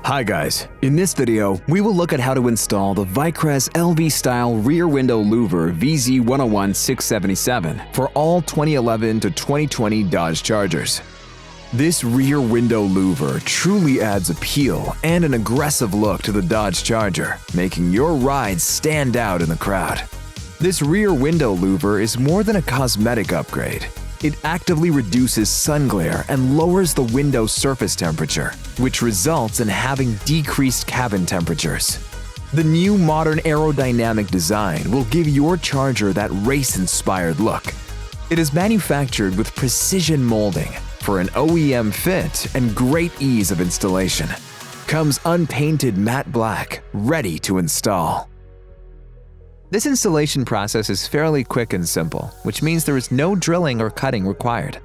Hi guys, in this video, we will look at how to install the Vicrez LV style rear window louver vz101677 for all 2011 to 2020 Dodge Chargers. This rear window louver truly adds appeal and an aggressive look to the Dodge Charger, making your ride stand out in the crowd. This rear window louver is more than a cosmetic upgrade. It actively reduces sun glare and lowers the window surface temperature, which results in having decreased cabin temperatures. The new modern aerodynamic design will give your Charger that race-inspired look. It is manufactured with precision molding for an OEM fit and great ease of installation. Comes unpainted matte black, ready to install. This installation process is fairly quick and simple, which means there is no drilling or cutting required.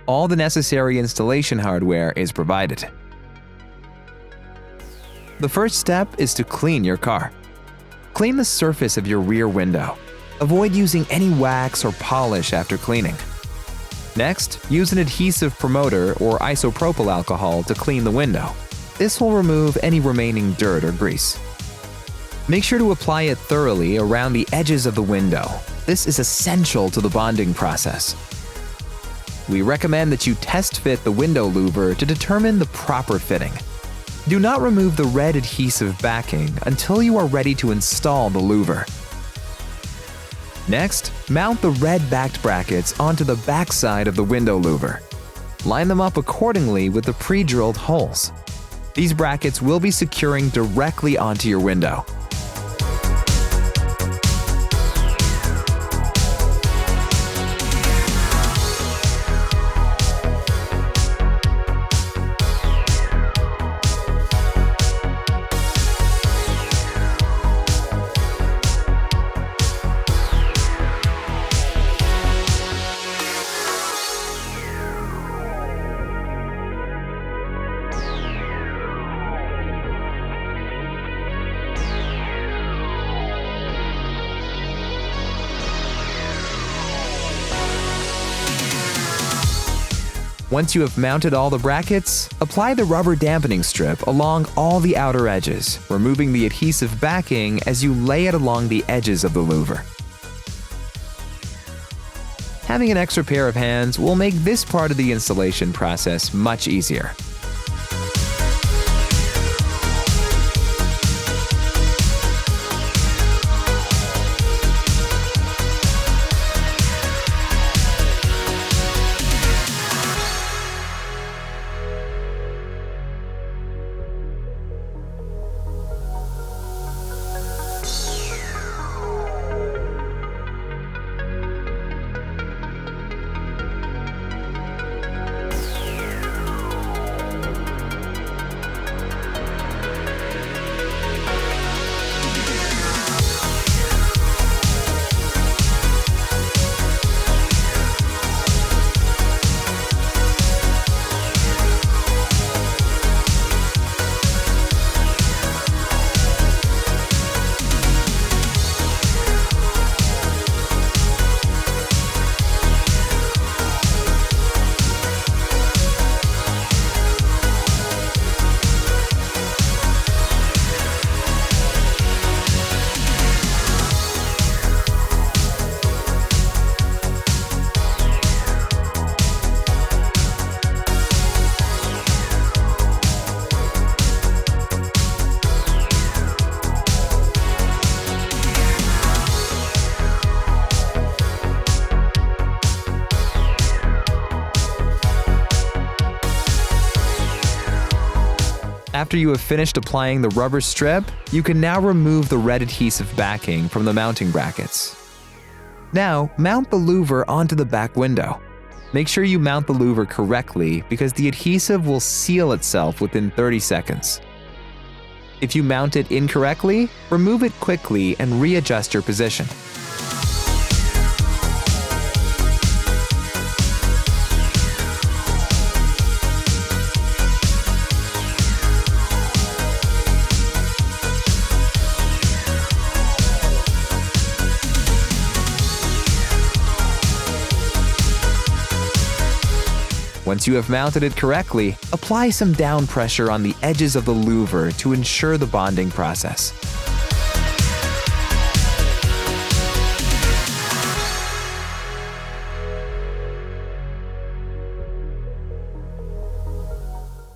All the necessary installation hardware is provided. The first step is to clean your car. Clean the surface of your rear window. Avoid using any wax or polish after cleaning. Next, use an adhesive promoter or isopropyl alcohol to clean the window. This will remove any remaining dirt or grease. Make sure to apply it thoroughly around the edges of the window. This is essential to the bonding process. We recommend that you test fit the window louver to determine the proper fitting. Do not remove the red adhesive backing until you are ready to install the louver. Next, mount the red backed brackets onto the backside of the window louver. Line them up accordingly with the pre-drilled holes. These brackets will be securing directly onto your window. Once you have mounted all the brackets, apply the rubber dampening strip along all the outer edges, removing the adhesive backing as you lay it along the edges of the louver. Having an extra pair of hands will make this part of the installation process much easier. After you have finished applying the rubber strip, you can now remove the red adhesive backing from the mounting brackets. Now, mount the louver onto the back window. Make sure you mount the louver correctly because the adhesive will seal itself within 30 seconds. If you mount it incorrectly, remove it quickly and readjust your position. Once you have mounted it correctly, apply some down pressure on the edges of the louver to ensure the bonding process.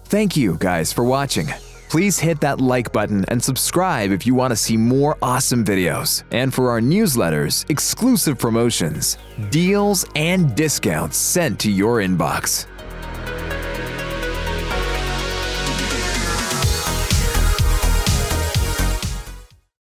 Thank you guys for watching. Please hit that like button and subscribe if you want to see more awesome videos. And for our newsletters, exclusive promotions, deals, and discounts sent to your inbox.